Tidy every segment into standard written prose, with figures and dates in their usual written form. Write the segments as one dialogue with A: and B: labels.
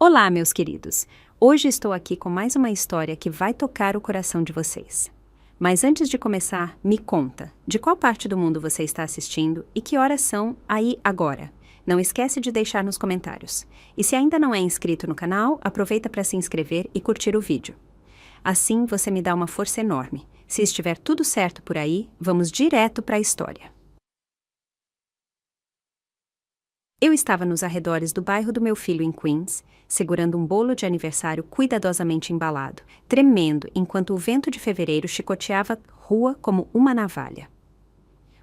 A: Olá, meus queridos! Hoje estou aqui com mais uma história que vai tocar o coração de vocês. Mas antes de começar, me conta, de qual parte do mundo você está assistindo e que horas são aí agora? Não esquece de deixar nos comentários. E se ainda não é inscrito no canal, aproveita para se inscrever e curtir o vídeo. Assim você me dá uma força enorme. Se estiver tudo certo por aí, vamos direto para a história. Eu estava nos arredores do bairro do meu filho em Queens, segurando um bolo de aniversário cuidadosamente embalado, tremendo enquanto o vento de fevereiro chicoteava a rua como uma navalha.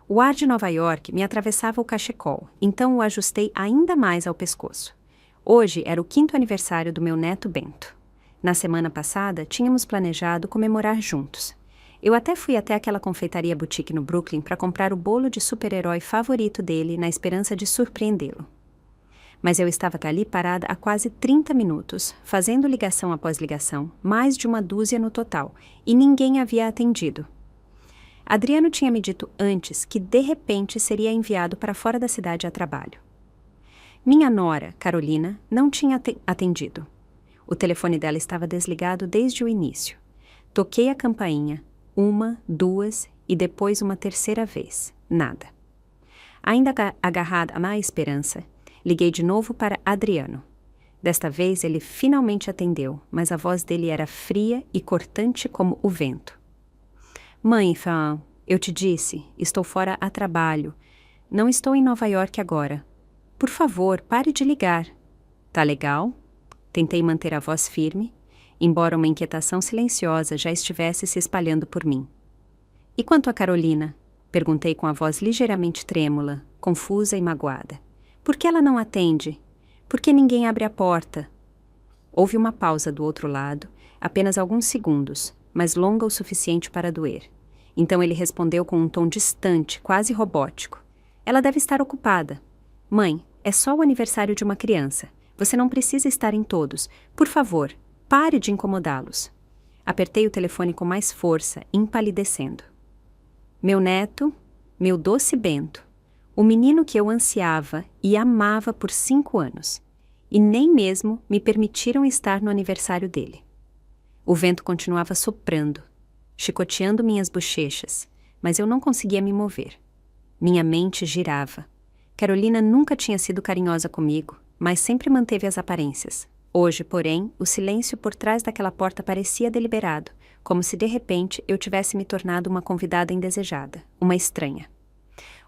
A: O ar de Nova York me atravessava o cachecol, então o ajustei ainda mais ao pescoço. Hoje era o 5º aniversário do meu neto Bento. Na semana passada, tínhamos planejado comemorar juntos. Eu até fui até aquela confeitaria boutique no Brooklyn para comprar o bolo de super-herói favorito dele na esperança de surpreendê-lo. Mas eu estava ali parada há quase 30 minutos, fazendo ligação após ligação, mais de uma dúzia no total, e ninguém havia atendido. Adriano tinha me dito antes que de repente seria enviado para fora da cidade a trabalho. Minha nora, Carolina, não tinha atendido. O telefone dela estava desligado desde o início. Toquei a campainha, 1, 2 e depois uma terceira vez. Nada. Ainda agarrada à má esperança, liguei de novo para Adriano. Desta vez ele finalmente atendeu, mas a voz dele era fria e cortante como o vento. Mãe, Fan, eu te disse, estou fora a trabalho. Não estou em Nova York agora. Por favor, pare de ligar. Tá legal? Tentei manter a voz firme, embora uma inquietação silenciosa já estivesse se espalhando por mim. E quanto a Carolina? Perguntei com a voz ligeiramente trêmula, confusa e magoada. Por que ela não atende? Por que ninguém abre a porta? Houve uma pausa do outro lado, apenas alguns segundos, mas longa o suficiente para doer. Então ele respondeu com um tom distante, quase robótico. Ela deve estar ocupada. Mãe, é só o aniversário de uma criança. Você não precisa estar em todos. Por favor, pare de incomodá-los. Apertei o telefone com mais força, empalidecendo. Meu neto, meu doce Bento, o menino que eu ansiava e amava por 5 anos. E nem mesmo me permitiram estar no aniversário dele. O vento continuava soprando, chicoteando minhas bochechas, mas eu não conseguia me mover. Minha mente girava. Carolina nunca tinha sido carinhosa comigo, mas sempre manteve as aparências. Hoje, porém, o silêncio por trás daquela porta parecia deliberado, como se de repente eu tivesse me tornado uma convidada indesejada, uma estranha.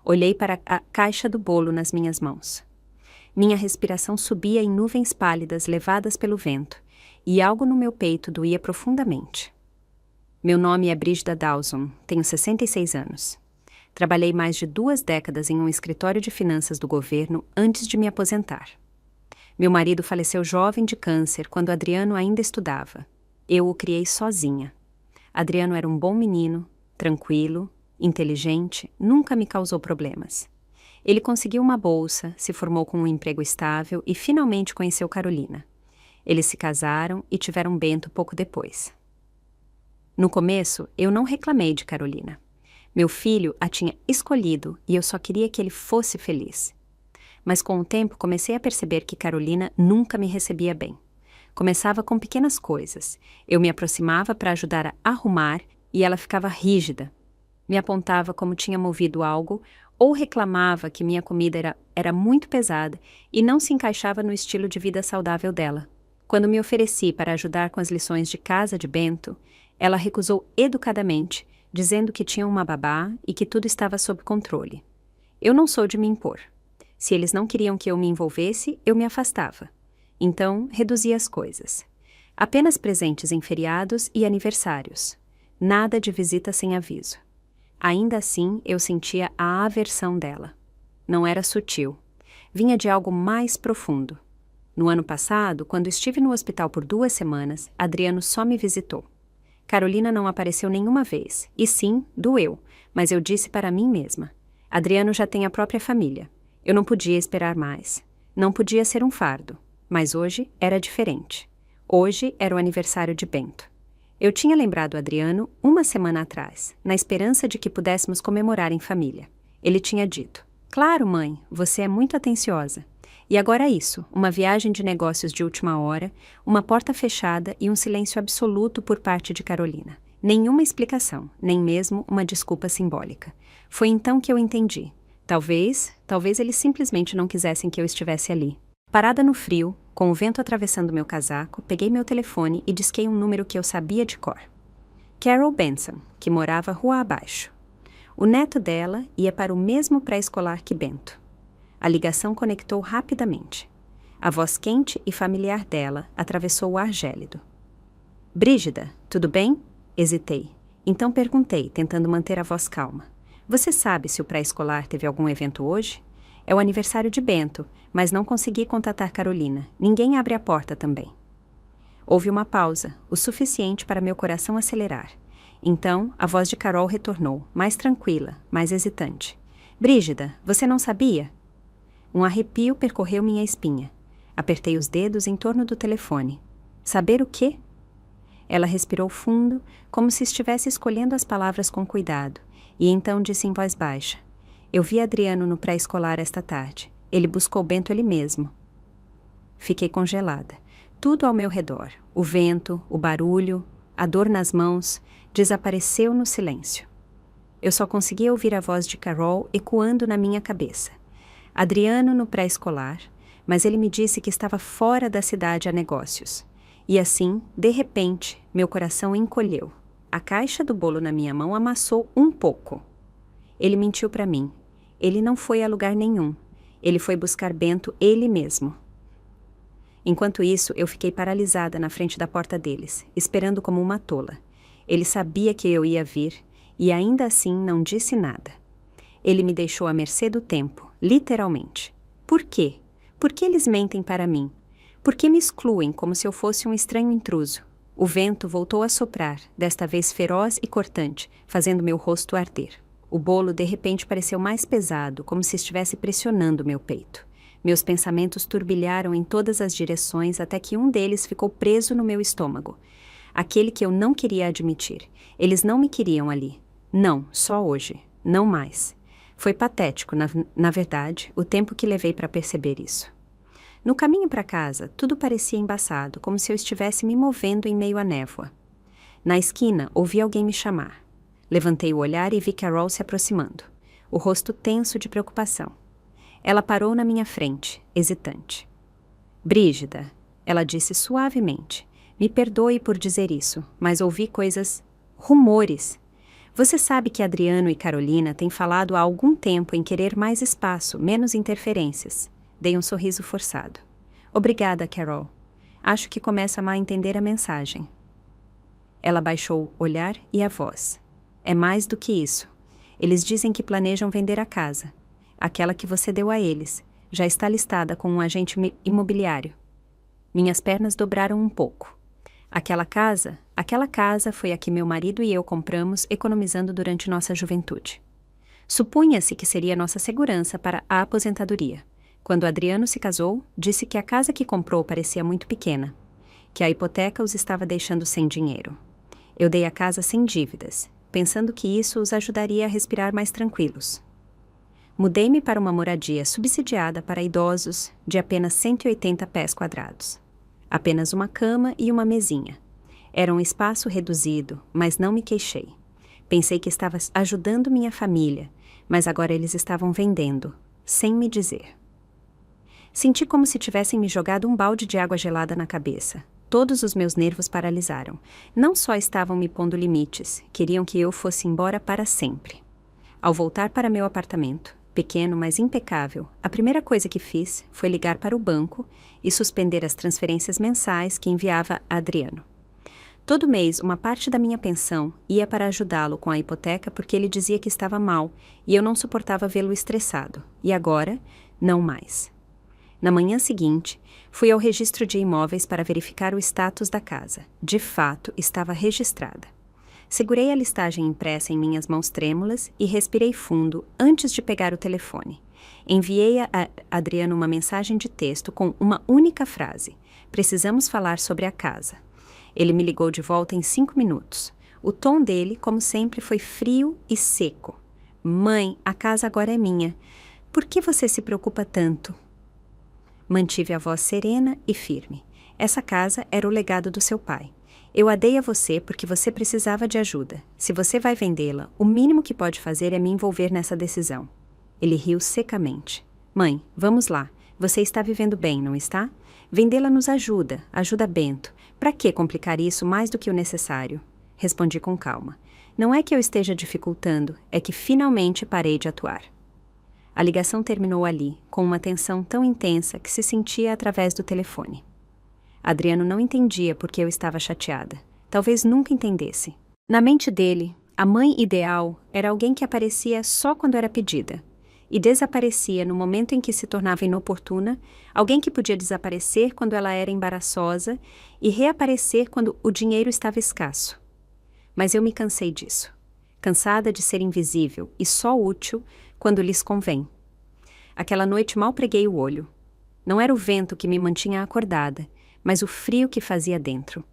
A: Olhei para a caixa do bolo nas minhas mãos. Minha respiração subia em nuvens pálidas levadas pelo vento, e algo no meu peito doía profundamente. Meu nome é Brígida Dawson, tenho 66 anos. Trabalhei mais de 2 décadas em um escritório de finanças do governo antes de me aposentar. Meu marido faleceu jovem de câncer quando Adriano ainda estudava. Eu o criei sozinha. Adriano era um bom menino, tranquilo, inteligente, nunca me causou problemas. Ele conseguiu uma bolsa, se formou com um emprego estável e finalmente conheceu Carolina. Eles se casaram e tiveram Bento pouco depois. No começo, eu não reclamei de Carolina. Meu filho a tinha escolhido e eu só queria que ele fosse feliz. Mas com o tempo comecei a perceber que Carolina nunca me recebia bem. Começava com pequenas coisas. Eu me aproximava para ajudar a arrumar e ela ficava rígida. Me apontava como tinha movido algo ou reclamava que minha comida era muito pesada e não se encaixava no estilo de vida saudável dela. Quando me ofereci para ajudar com as lições de casa de Bento, ela recusou educadamente, dizendo que tinha uma babá e que tudo estava sob controle. Eu não sou de me impor. Se eles não queriam que eu me envolvesse, eu me afastava. Então, reduzia as coisas. Apenas presentes em feriados e aniversários. Nada de visita sem aviso. Ainda assim, eu sentia a aversão dela. Não era sutil. Vinha de algo mais profundo. No ano passado, quando estive no hospital por 2 semanas, Adriano só me visitou. Carolina não apareceu nenhuma vez. E sim, doeu, mas eu disse para mim mesma. Adriano já tem a própria família. Eu não podia esperar mais. Não podia ser um fardo. Mas hoje era diferente. Hoje era o aniversário de Bento. Eu tinha lembrado Adriano 1 semana atrás, na esperança de que pudéssemos comemorar em família. Ele tinha dito, claro, mãe, você é muito atenciosa. E agora isso, uma viagem de negócios de última hora, uma porta fechada e um silêncio absoluto por parte de Carolina. Nenhuma explicação, nem mesmo uma desculpa simbólica. Foi então que eu entendi. Talvez eles simplesmente não quisessem que eu estivesse ali. Parada no frio, com o vento atravessando meu casaco, peguei meu telefone e disquei um número que eu sabia de cor. Carol Benson, que morava rua abaixo. O neto dela ia para o mesmo pré-escolar que Bento. A ligação conectou rapidamente. A voz quente e familiar dela atravessou o ar gélido. Brígida, tudo bem? Hesitei. Então perguntei, tentando manter a voz calma. Você sabe se o pré-escolar teve algum evento hoje? É o aniversário de Bento, mas não consegui contatar Carolina. Ninguém abre a porta também. Houve uma pausa, o suficiente para meu coração acelerar. Então, a voz de Carol retornou, mais tranquila, mais hesitante. Brígida, você não sabia? Um arrepio percorreu minha espinha. Apertei os dedos em torno do telefone. Saber o quê? Ela respirou fundo, como se estivesse escolhendo as palavras com cuidado, e então disse em voz baixa. Eu vi Adriano no pré-escolar esta tarde. Ele buscou Bento ele mesmo. Fiquei congelada. Tudo ao meu redor, o vento, o barulho, a dor nas mãos, desapareceu no silêncio. Eu só conseguia ouvir a voz de Carol ecoando na minha cabeça. Adriano no pré-escolar, mas ele me disse que estava fora da cidade a negócios. E assim, de repente, meu coração encolheu. A caixa do bolo na minha mão amassou um pouco. Ele mentiu para mim. Ele não foi a lugar nenhum. Ele foi buscar Bento ele mesmo. Enquanto isso, eu fiquei paralisada na frente da porta deles, esperando como uma tola. Ele sabia que eu ia vir, e ainda assim não disse nada. Ele me deixou à mercê do tempo, literalmente. Por quê? Por que eles mentem para mim? Por que me excluem como se eu fosse um estranho intruso? O vento voltou a soprar, desta vez feroz e cortante, fazendo meu rosto arder. O bolo de repente pareceu mais pesado, como se estivesse pressionando meu peito. Meus pensamentos turbilharam em todas as direções até que um deles ficou preso no meu estômago. Aquele que eu não queria admitir. Eles não me queriam ali. Não, só hoje. Não mais. Foi patético, na verdade, o tempo que levei para perceber isso. No caminho para casa, tudo parecia embaçado, como se eu estivesse me movendo em meio à névoa. Na esquina, ouvi alguém me chamar. Levantei o olhar e vi Carol se aproximando, o rosto tenso de preocupação. Ela parou na minha frente, hesitante. Brígida, ela disse suavemente. Me perdoe por dizer isso, mas ouvi coisas... rumores. Você sabe que Adriano e Carolina têm falado há algum tempo em querer mais espaço, menos interferências. Dei um sorriso forçado. Obrigada, Carol. Acho que começo a entender a mensagem. Ela baixou o olhar e a voz. É mais do que isso. Eles dizem que planejam vender a casa. Aquela que você deu a eles. Já está listada com um agente imobiliário. Minhas pernas dobraram um pouco. Aquela casa foi a que meu marido e eu compramos economizando durante nossa juventude. Supunha-se que seria nossa segurança para a aposentadoria. Quando Adriano se casou, disse que a casa que comprou parecia muito pequena, que a hipoteca os estava deixando sem dinheiro. Eu dei a casa sem dívidas, pensando que isso os ajudaria a respirar mais tranquilos. Mudei-me para uma moradia subsidiada para idosos de apenas 180 pés quadrados. Apenas uma cama e uma mesinha. Era um espaço reduzido, mas não me queixei. Pensei que estava ajudando minha família, mas agora eles estavam vendendo, sem me dizer. Senti como se tivessem me jogado um balde de água gelada na cabeça. Todos os meus nervos paralisaram. Não só estavam me pondo limites, queriam que eu fosse embora para sempre. Ao voltar para meu apartamento, pequeno, mas impecável, a primeira coisa que fiz foi ligar para o banco e suspender as transferências mensais que enviava a Adriano. Todo mês, uma parte da minha pensão ia para ajudá-lo com a hipoteca porque ele dizia que estava mal e eu não suportava vê-lo estressado. E agora, não mais. Na manhã seguinte, fui ao registro de imóveis para verificar o status da casa. De fato, estava registrada. Segurei a listagem impressa em minhas mãos trêmulas e respirei fundo antes de pegar o telefone. Enviei a Adriano uma mensagem de texto com uma única frase. Precisamos falar sobre a casa. Ele me ligou de volta em 5 minutos. O tom dele, como sempre, foi frio e seco. Mãe, a casa agora é minha. Por que você se preocupa tanto? Mantive a voz serena e firme. Essa casa era o legado do seu pai. Eu a dei a você porque você precisava de ajuda. Se você vai vendê-la, o mínimo que pode fazer é me envolver nessa decisão. Ele riu secamente. Mãe, vamos lá. Você está vivendo bem, não está? Vendê-la nos ajuda, ajuda Bento. Para que complicar isso mais do que o necessário? Respondi com calma. Não é que eu esteja dificultando, é que finalmente parei de atuar. A ligação terminou ali, com uma tensão tão intensa que se sentia através do telefone. Adriano não entendia por que eu estava chateada. Talvez nunca entendesse. Na mente dele, a mãe ideal era alguém que aparecia só quando era pedida e desaparecia no momento em que se tornava inoportuna, alguém que podia desaparecer quando ela era embaraçosa e reaparecer quando o dinheiro estava escasso. Mas eu me cansei disso. Cansada de ser invisível e só útil quando lhes convém. Aquela noite mal preguei o olho. Não era o vento que me mantinha acordada, mas o frio que fazia dentro.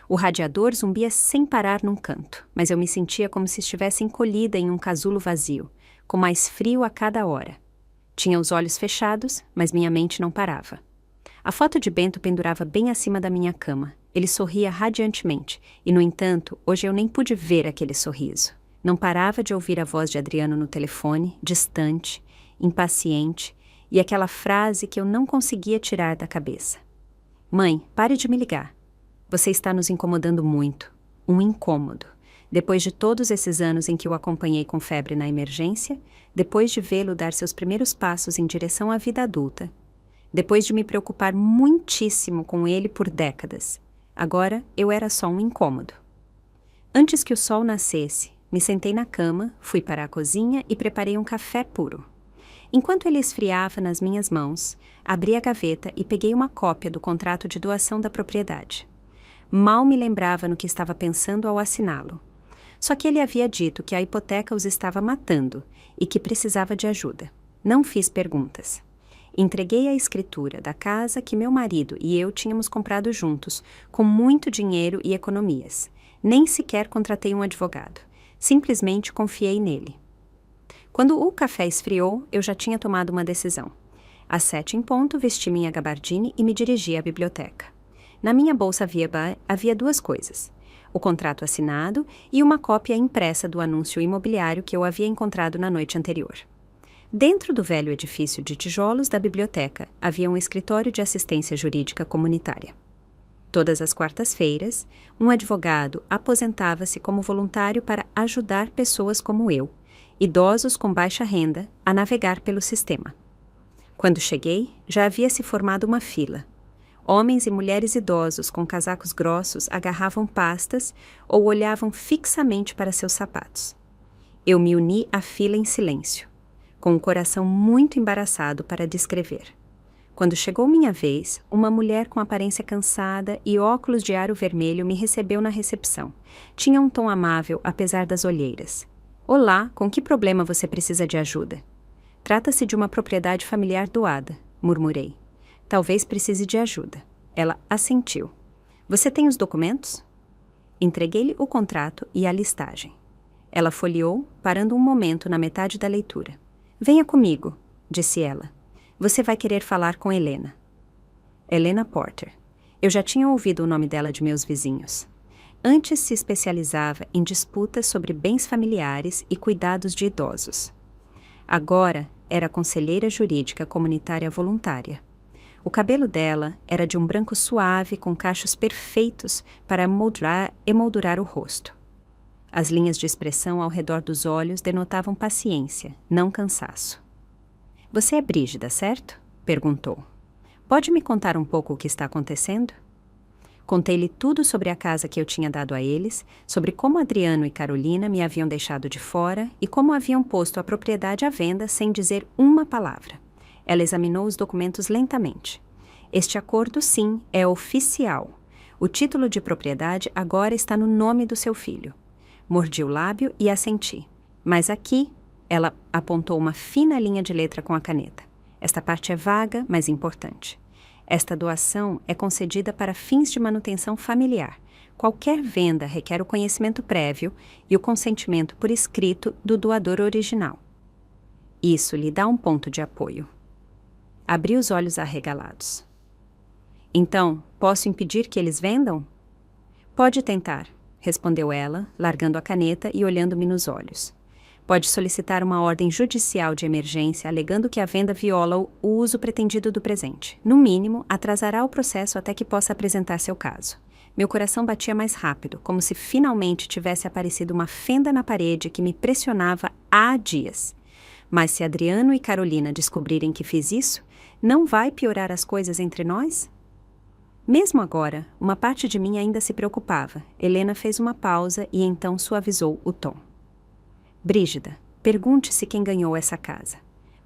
A: O radiador zumbia sem parar num canto, mas eu me sentia como se estivesse encolhida em um casulo vazio, com mais frio a cada hora. Tinha os olhos fechados, mas minha mente não parava. A foto de Bento pendurava bem acima da minha cama. Ele sorria radiantemente, e, no entanto, hoje eu nem pude ver aquele sorriso. Não parava de ouvir a voz de Adriano no telefone, distante, impaciente, e aquela frase que eu não conseguia tirar da cabeça. Mãe, pare de me ligar. Você está nos incomodando muito. Um incômodo. Depois de todos esses anos em que o acompanhei com febre na emergência, depois de vê-lo dar seus primeiros passos em direção à vida adulta, depois de me preocupar muitíssimo com ele por décadas, agora eu era só um incômodo. Antes que o sol nascesse, me sentei na cama, fui para a cozinha e preparei um café puro. Enquanto ele esfriava nas minhas mãos, abri a gaveta e peguei uma cópia do contrato de doação da propriedade. Mal me lembrava no que estava pensando ao assiná-lo. Só que ele havia dito que a hipoteca os estava matando e que precisava de ajuda. Não fiz perguntas. Entreguei a escritura da casa que meu marido e eu tínhamos comprado juntos, com muito dinheiro e economias. Nem sequer contratei um advogado. Simplesmente confiei nele. Quando o café esfriou, eu já tinha tomado uma decisão. Às 7 em ponto, vesti minha gabardine e me dirigi à biblioteca. Na minha bolsa Vieba havia duas coisas: o contrato assinado e uma cópia impressa do anúncio imobiliário que eu havia encontrado na noite anterior. Dentro do velho edifício de tijolos da biblioteca havia um escritório de assistência jurídica comunitária. Todas as quartas-feiras, um advogado aposentava-se como voluntário para ajudar pessoas como eu, idosos com baixa renda, a navegar pelo sistema. Quando cheguei, já havia se formado uma fila. Homens e mulheres idosos com casacos grossos agarravam pastas ou olhavam fixamente para seus sapatos. Eu me uni à fila em silêncio, com o coração muito embaraçado para descrever. Quando chegou minha vez, uma mulher com aparência cansada e óculos de aro vermelho me recebeu na recepção. Tinha um tom amável, apesar das olheiras. Olá, com que problema você precisa de ajuda? Trata-se de uma propriedade familiar doada, murmurei. Talvez precise de ajuda. Ela assentiu. Você tem os documentos? Entreguei-lhe o contrato e a listagem. Ela folheou, parando um momento na metade da leitura. Venha comigo, disse ela. Você vai querer falar com Helena. Helena Porter. Eu já tinha ouvido o nome dela de meus vizinhos. Antes se especializava em disputas sobre bens familiares e cuidados de idosos. Agora era conselheira jurídica comunitária voluntária. O cabelo dela era de um branco suave com cachos perfeitos para emoldurar o rosto. As linhas de expressão ao redor dos olhos denotavam paciência, não cansaço. Você é Brígida, certo? Perguntou. Pode me contar um pouco o que está acontecendo? Contei-lhe tudo sobre a casa que eu tinha dado a eles, sobre como Adriano e Carolina me haviam deixado de fora e como haviam posto a propriedade à venda sem dizer uma palavra. Ela examinou os documentos lentamente. Este acordo, sim, é oficial. O título de propriedade agora está no nome do seu filho. Mordi o lábio e assenti. Mas aqui, ela apontou uma fina linha de letra com a caneta. Esta parte é vaga, mas importante. Esta doação é concedida para fins de manutenção familiar. Qualquer venda requer o conhecimento prévio e o consentimento por escrito do doador original. Isso lhe dá um ponto de apoio. Abri os olhos arregalados. Então, posso impedir que eles vendam? Pode tentar, respondeu ela, largando a caneta e olhando-me nos olhos. Pode solicitar uma ordem judicial de emergência alegando que a venda viola o uso pretendido do presente. No mínimo, atrasará o processo até que possa apresentar seu caso. Meu coração batia mais rápido, como se finalmente tivesse aparecido uma fenda na parede que me pressionava há dias. Mas se Adriano e Carolina descobrirem que fiz isso, não vai piorar as coisas entre nós? Mesmo agora, uma parte de mim ainda se preocupava. Helena fez uma pausa e então suavizou o tom. Brígida, pergunte-se quem ganhou essa casa.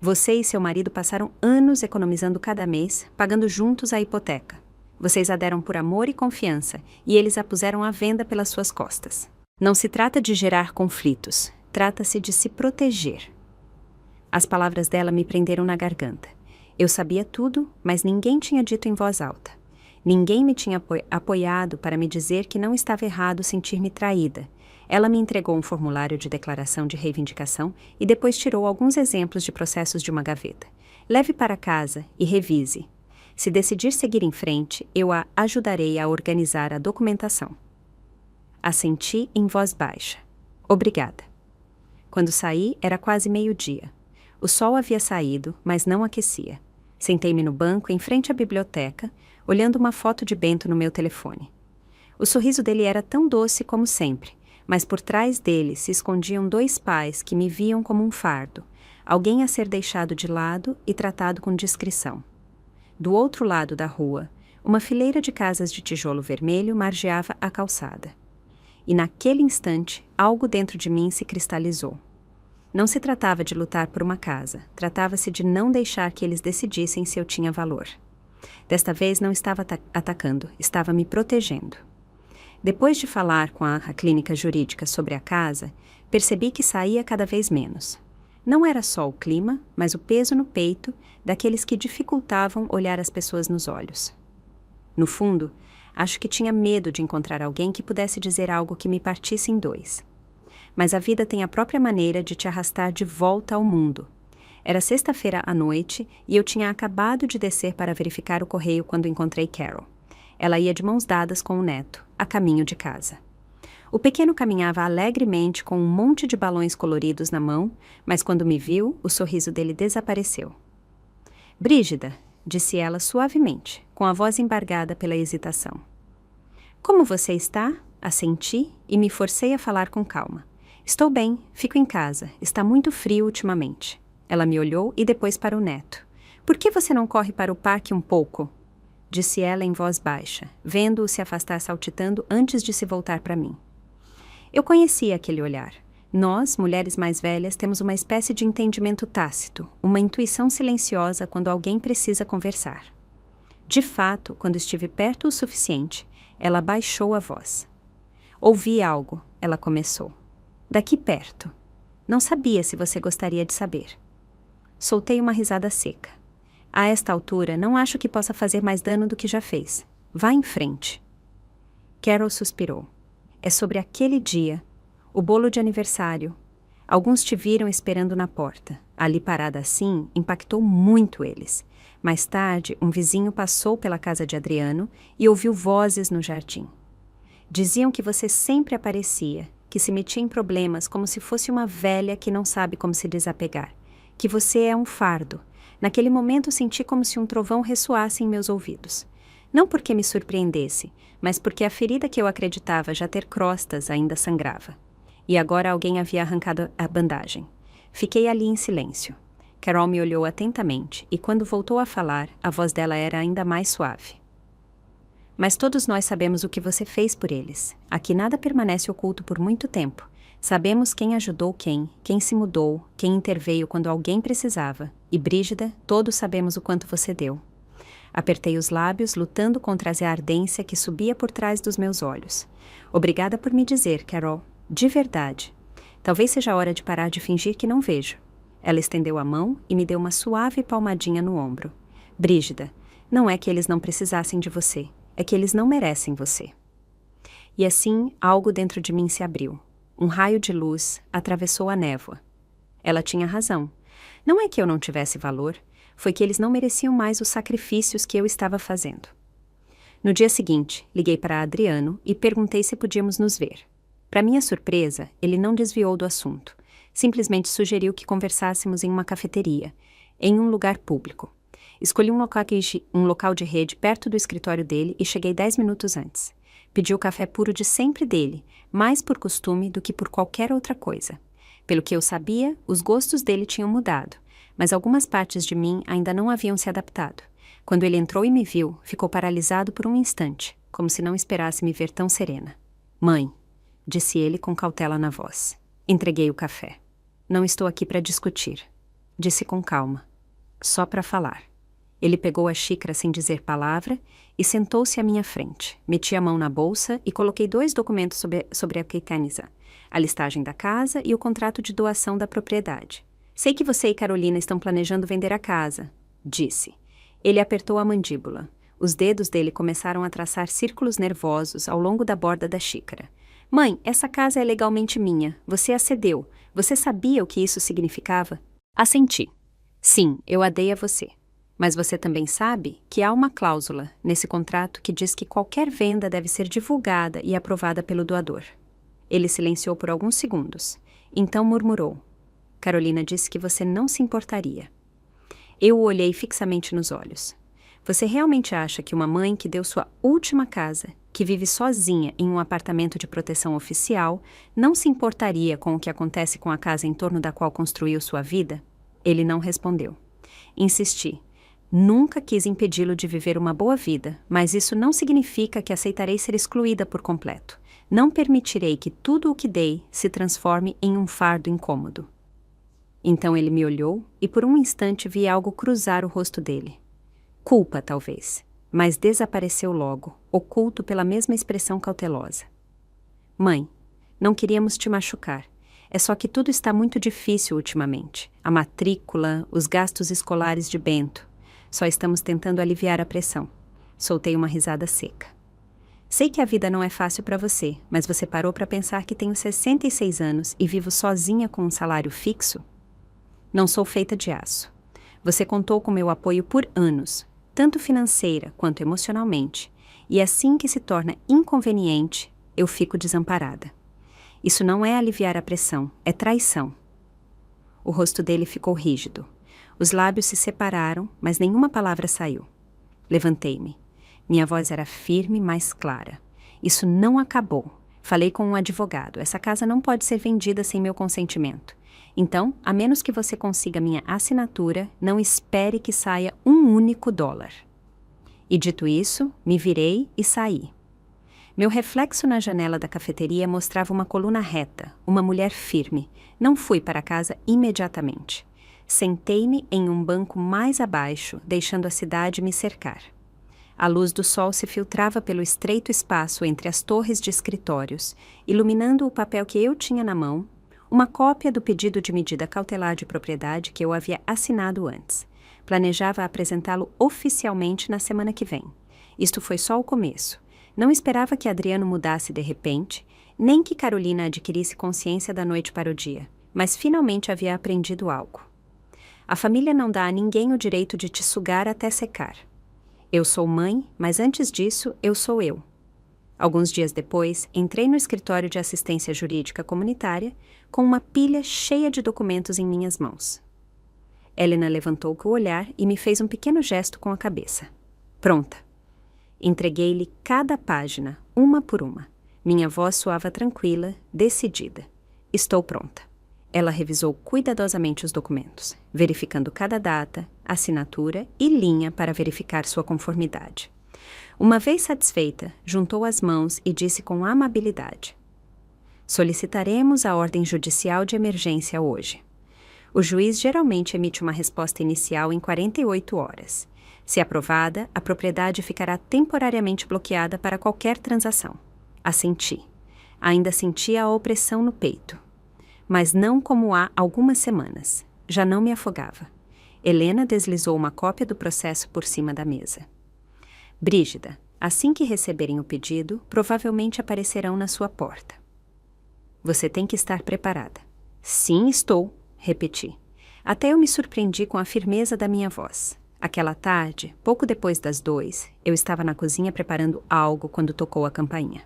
A: Você e seu marido passaram anos economizando cada mês, pagando juntos a hipoteca. Vocês a deram por amor e confiança, e eles a puseram à venda pelas suas costas. Não se trata de gerar conflitos, trata-se de se proteger. As palavras dela me prenderam na garganta. Eu sabia tudo, mas ninguém tinha dito em voz alta. Ninguém me tinha apoiado para me dizer que não estava errado sentir-me traída. Ela me entregou um formulário de declaração de reivindicação e depois tirou alguns exemplos de processos de uma gaveta. Leve para casa e revise. Se decidir seguir em frente, eu a ajudarei a organizar a documentação. Assenti em voz baixa. Obrigada. Quando saí, era quase meio-dia. O sol havia saído, mas não aquecia. Sentei-me no banco em frente à biblioteca, olhando uma foto de Bento no meu telefone. O sorriso dele era tão doce como sempre, mas por trás dele se escondiam dois pais que me viam como um fardo, alguém a ser deixado de lado e tratado com discrição. Do outro lado da rua, uma fileira de casas de tijolo vermelho margeava a calçada. E naquele instante, algo dentro de mim se cristalizou. Não se tratava de lutar por uma casa, tratava-se de não deixar que eles decidissem se eu tinha valor. Desta vez não estava atacando, estava me protegendo. Depois de falar com a clínica jurídica sobre a casa, percebi que saía cada vez menos. Não era só o clima, mas o peso no peito daqueles que dificultavam olhar as pessoas nos olhos. No fundo, acho que tinha medo de encontrar alguém que pudesse dizer algo que me partisse em dois. Mas a vida tem a própria maneira de te arrastar de volta ao mundo. Era sexta-feira à noite e eu tinha acabado de descer para verificar o correio quando encontrei Carol. Ela ia de mãos dadas com o neto, a caminho de casa. O pequeno caminhava alegremente com um monte de balões coloridos na mão, mas quando me viu, o sorriso dele desapareceu. Brígida, disse ela suavemente, com a voz embargada pela hesitação. Como você está? Assenti e me forcei a falar com calma. Estou bem, fico em casa, está muito frio ultimamente. Ela me olhou e depois para o neto. Por que você não corre para o parque um pouco? Disse ela em voz baixa, vendo-o se afastar saltitando antes de se voltar para mim. Eu conhecia aquele olhar. Nós, mulheres mais velhas, temos uma espécie de entendimento tácito, uma intuição silenciosa quando alguém precisa conversar. De fato, quando estive perto o suficiente, ela baixou a voz. Ouvi algo, ela começou. Daqui perto. Não sabia se você gostaria de saber. Soltei uma risada seca. A esta altura, não acho que possa fazer mais dano do que já fez. Vá em frente. Carol suspirou. É sobre aquele dia, o bolo de aniversário. Alguns te viram esperando na porta. Ali parada assim, impactou muito eles. Mais tarde, um vizinho passou pela casa de Adriano e ouviu vozes no jardim. Diziam que você sempre aparecia, que se metia em problemas como se fosse uma velha que não sabe como se desapegar. Que você é um fardo. Naquele momento senti como se um trovão ressoasse em meus ouvidos. Não porque me surpreendesse, mas porque a ferida que eu acreditava já ter crostas ainda sangrava. E agora alguém havia arrancado a bandagem. Fiquei ali em silêncio. Carol me olhou atentamente e quando voltou a falar, a voz dela era ainda mais suave. Mas todos nós sabemos o que você fez por eles. Aqui nada permanece oculto por muito tempo. Sabemos quem ajudou quem se mudou, quem interveio quando alguém precisava. E Brígida, todos sabemos o quanto você deu. Apertei os lábios, lutando contra a ardência que subia por trás dos meus olhos. Obrigada por me dizer, Carol. De verdade. Talvez seja a hora de parar de fingir que não vejo. Ela estendeu a mão e me deu uma suave palmadinha no ombro. Brígida, não é que eles não precisassem de você. É que eles não merecem você. E assim, algo dentro de mim se abriu. Um raio de luz atravessou a névoa. Ela tinha razão. Não é que eu não tivesse valor. foi que eles não mereciam mais os sacrifícios que eu estava fazendo. No dia seguinte, liguei para Adriano e perguntei se podíamos nos ver. Para minha surpresa, ele não desviou do assunto. Simplesmente sugeriu que conversássemos em uma cafeteria, em um lugar público. Escolhi um local de rede perto do escritório dele e cheguei 10 minutos antes. Pedi o café puro de sempre dele, mais por costume do que por qualquer outra coisa. Pelo que eu sabia, os gostos dele tinham mudado, mas algumas partes de mim ainda não haviam se adaptado. Quando ele entrou e me viu, ficou paralisado por um instante, como se não esperasse me ver tão serena. Mãe, disse ele com cautela na voz. Entreguei o café. Não estou aqui para discutir, disse com calma. Só para falar. Ele pegou a xícara sem dizer palavra e sentou-se à minha frente. Meti a mão na bolsa e coloquei 2 documentos sobre a Kekanisa, a listagem da casa e o contrato de doação da propriedade. Sei que você e Carolina estão planejando vender a casa, disse. Ele apertou a mandíbula. Os dedos dele começaram a traçar círculos nervosos ao longo da borda da xícara. Mãe, essa casa é legalmente minha. Você a cedeu. Você sabia o que isso significava? Assenti. Sim, eu a dei a você. Mas você também sabe que há uma cláusula nesse contrato que diz que qualquer venda deve ser divulgada e aprovada pelo doador. Ele silenciou por alguns segundos. Então murmurou. Carolina disse que você não se importaria. Eu o olhei fixamente nos olhos. Você realmente acha que uma mãe que deu sua última casa, que vive sozinha em um apartamento de proteção oficial, não se importaria com o que acontece com a casa em torno da qual construiu sua vida? Ele não respondeu. Insisti. Nunca quis impedi-lo de viver uma boa vida, mas isso não significa que aceitarei ser excluída por completo. Não permitirei que tudo o que dei se transforme em um fardo incômodo. Então ele me olhou e por um instante vi algo cruzar o rosto dele. Culpa, talvez, mas desapareceu logo, oculto pela mesma expressão cautelosa. Mãe, não queríamos te machucar. É só que tudo está muito difícil ultimamente. A matrícula, os gastos escolares de Bento. Só estamos tentando aliviar a pressão. Soltei uma risada seca. Sei que a vida não é fácil para você, mas você parou para pensar que tenho 66 anos e vivo sozinha com um salário fixo? Não sou feita de aço. Você contou com meu apoio por anos, tanto financeira quanto emocionalmente, e assim que se torna inconveniente, eu fico desamparada. Isso não é aliviar a pressão, é traição. O rosto dele ficou rígido. Os lábios se separaram, mas nenhuma palavra saiu. Levantei-me. Minha voz era firme, mas clara. Isso não acabou. Falei com um advogado. Essa casa não pode ser vendida sem meu consentimento. Então, a menos que você consiga minha assinatura, não espere que saia um único dólar. E dito isso, me virei e saí. Meu reflexo na janela da cafeteria mostrava uma coluna reta, uma mulher firme. Não fui para casa imediatamente. Sentei-me em um banco mais abaixo, deixando a cidade me cercar. A luz do sol se filtrava pelo estreito espaço entre as torres de escritórios, iluminando o papel que eu tinha na mão, uma cópia do pedido de medida cautelar de propriedade que eu havia assinado antes. Planejava apresentá-lo oficialmente na semana que vem. Isto foi só o começo. Não esperava que Adriano mudasse de repente, nem que Carolina adquirisse consciência da noite para o dia, mas finalmente havia aprendido algo. A família não dá a ninguém o direito de te sugar até secar. Eu sou mãe, mas antes disso, eu sou eu. Alguns dias depois, entrei no escritório de assistência jurídica comunitária com uma pilha cheia de documentos em minhas mãos. Helena levantou o olhar e me fez um pequeno gesto com a cabeça. Pronta. Entreguei-lhe cada página, uma por uma. Minha voz soava tranquila, decidida. Estou pronta. Ela revisou cuidadosamente os documentos, verificando cada data, assinatura e linha para verificar sua conformidade. Uma vez satisfeita, juntou as mãos e disse com amabilidade: solicitaremos a ordem judicial de emergência hoje. O juiz geralmente emite uma resposta inicial em 48 horas. Se aprovada, a propriedade ficará temporariamente bloqueada para qualquer transação. Assenti. Ainda sentia a opressão no peito. Mas não como há algumas semanas. Já não me afogava. Helena deslizou uma cópia do processo por cima da mesa. Brígida, assim que receberem o pedido, provavelmente aparecerão na sua porta. Você tem que estar preparada. Sim, estou, repeti. Até eu me surpreendi com a firmeza da minha voz. Aquela tarde, pouco depois das 2, eu estava na cozinha preparando algo quando tocou a campainha.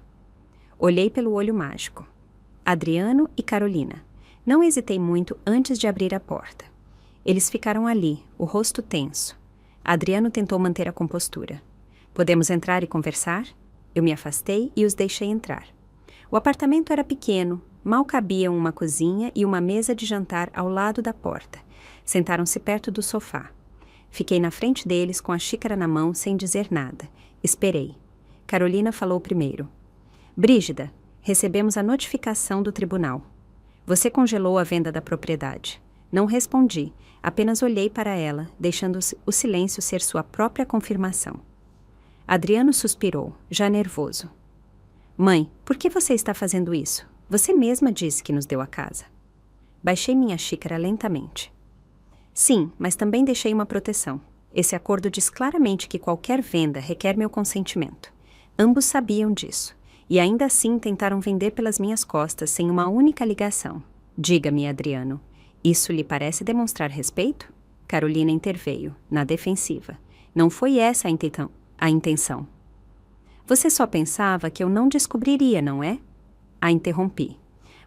A: Olhei pelo olho mágico. Adriano e Carolina. Não hesitei muito antes de abrir a porta. Eles ficaram ali, o rosto tenso. Adriano tentou manter a compostura. Podemos entrar e conversar? Eu me afastei e os deixei entrar. O apartamento era pequeno, mal cabiam uma cozinha e uma mesa de jantar ao lado da porta. Sentaram-se perto do sofá. Fiquei na frente deles com a xícara na mão sem dizer nada. Esperei. Carolina falou primeiro. Brígida, recebemos a notificação do tribunal. Você congelou a venda da propriedade. Não respondi, apenas olhei para ela, deixando o silêncio ser sua própria confirmação. Adriano suspirou, já nervoso. Mãe, por que você está fazendo isso? Você mesma disse que nos deu a casa. Baixei minha xícara lentamente. Sim, mas também deixei uma proteção. Esse acordo diz claramente que qualquer venda requer meu consentimento. Ambos sabiam disso, e ainda assim tentaram vender pelas minhas costas sem uma única ligação. Diga-me, Adriano, isso lhe parece demonstrar respeito? Carolina interveio, na defensiva. Não foi essa a intenção. Você só pensava que eu não descobriria, não é? A interrompi.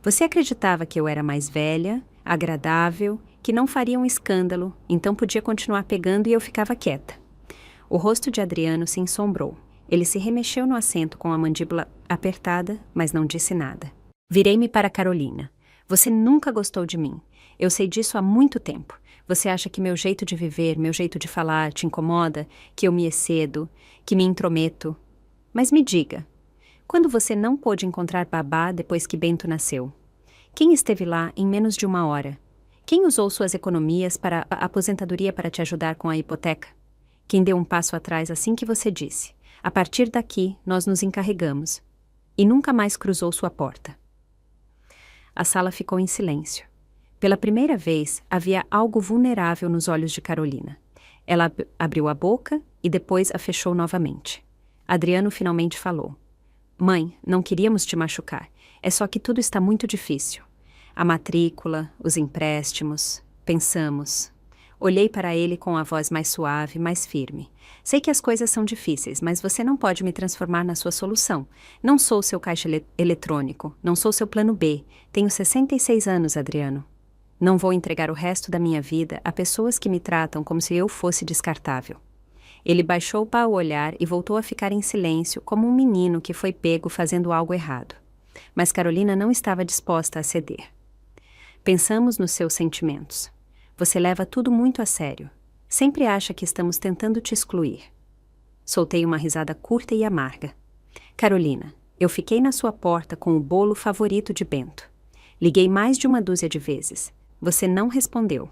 A: Você acreditava que eu era mais velha, agradável, que não faria um escândalo, então podia continuar pegando e eu ficava quieta. O rosto de Adriano se ensombrou. Ele se remexeu no assento com a mandíbula apertada, mas não disse nada. Virei-me para Carolina. Você nunca gostou de mim. Eu sei disso há muito tempo. Você acha que meu jeito de viver, meu jeito de falar te incomoda, que eu me excedo, que me intrometo. Mas me diga, quando você não pôde encontrar babá depois que Bento nasceu? Quem esteve lá em menos de 1 hora? Quem usou suas economias para a aposentadoria para te ajudar com a hipoteca? Quem deu um passo atrás assim que você disse? A partir daqui, nós nos encarregamos. E nunca mais cruzou sua porta. A sala ficou em silêncio. Pela primeira vez, havia algo vulnerável nos olhos de Carolina. Ela abriu a boca e depois a fechou novamente. Adriano finalmente falou. Mãe, não queríamos te machucar. É só que tudo está muito difícil. A matrícula, os empréstimos. Pensamos. Olhei para ele com a voz mais suave, mais firme. Sei que as coisas são difíceis, mas você não pode me transformar na sua solução. Não sou seu caixa eletrônico, não sou seu plano B. Tenho 66 anos, Adriano. Não vou entregar o resto da minha vida a pessoas que me tratam como se eu fosse descartável. Ele baixou para o olhar e voltou a ficar em silêncio como um menino que foi pego fazendo algo errado. Mas Carolina não estava disposta a ceder. Pensamos nos seus sentimentos. Você leva tudo muito a sério. Sempre acha que estamos tentando te excluir. Soltei uma risada curta e amarga. Carolina, eu fiquei na sua porta com o bolo favorito de Bento. Liguei mais de 1 dúzia de vezes. Você não respondeu.